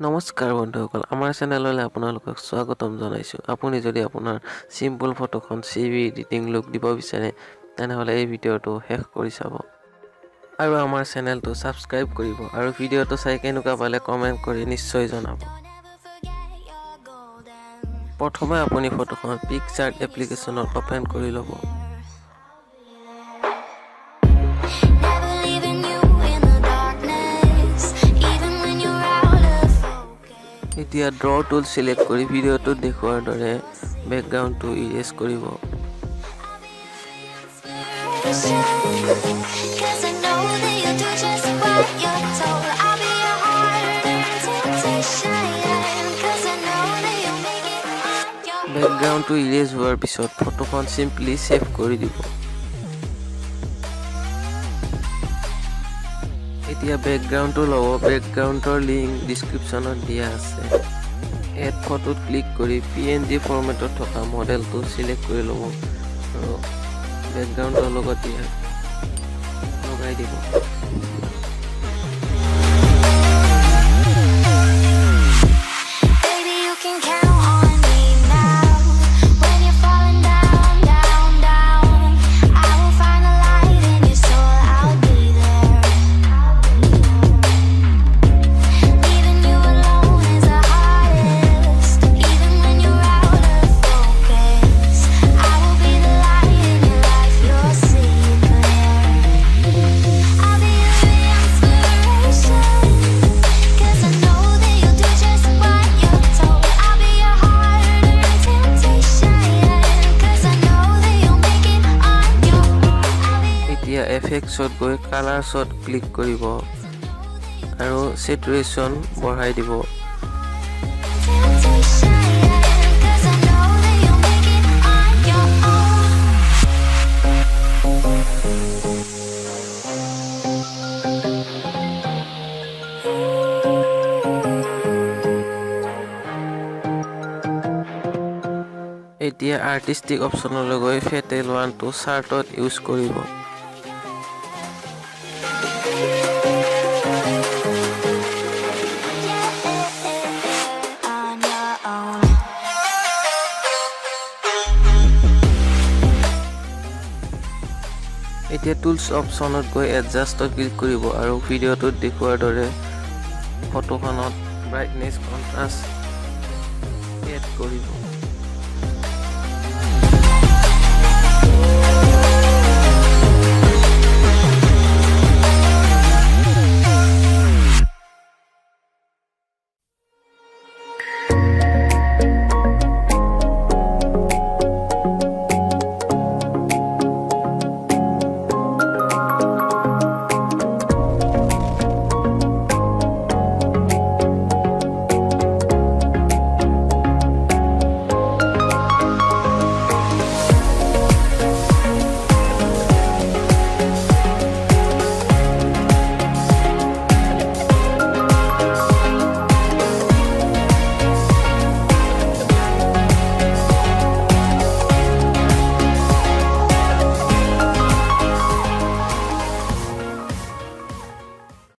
নমস্কাৰ বন্ধুসকল, আমাৰ চেনেললৈ আপোনালোকক স্বাগতম জনাইছোঁ। আপুনি যদি আপোনাৰ চিম্পল ফটোখন CV এডিটিং লুক দিব বিচাৰে তেনেহ'লে এই ভিডিঅ'টো শেষ কৰি চাব আৰু আমাৰ চেনেলটো ছাবস্ক্ৰাইব কৰিব আৰু ভিডিঅ'টো চাই কেনেকুৱা পালে কমেণ্ট কৰি নিশ্চয় জনাব। প্ৰথমে আপুনি ফটোখন পিকচাৰ্ট এপ্লিকেশ্যনত অপেন কৰি ল'ব। এতিয়া ড্ৰ টুল সিলেক্ট কৰি ভিডিঅ'টোত দেখুৱাৰ দৰে বেকগ্ৰাউণ্ডটো ইৰেজ কৰিব। বেকগ্ৰাউণ্ডটো ইৰেজ হোৱাৰ পিছত ফটোখন চিম্পলি ছেভ কৰি দিব। এতিয়া বেকগ্ৰাউণ্ডটো ল'ব। বেকগ্ৰাউণ্ডৰ লিংক ডিছক্ৰিপশ্যনত দিয়া আছে। এড ফটোত ক্লিক কৰি PNG ফৰ্মেটত থকা মডেলটো চিলেক্ট কৰি ল'ব আৰু বেকগ্ৰাউণ্ডৰ লগত লগাই দিব। এতিয়া এফেক্টছত গৈ কালাৰ্ছত ক্লিক কৰিব আৰু চেচুৰেশ্যন বঢ়াই দিব। এতিয়া আৰ্টিষ্টিক অপশ্যনলৈ গৈ ফেটেল 1টো চাৰ্টত ইউজ কৰিব। এতিয়া টুলছ অপশ্যনত গৈ এডজাষ্টত ক্লিক কৰিব আৰু ভিডিঅ'টোত দেখুৱাৰ দৰে ফটোখনত ব্ৰাইটনেছ কণ্ট্ৰাষ্ট এড কৰিব।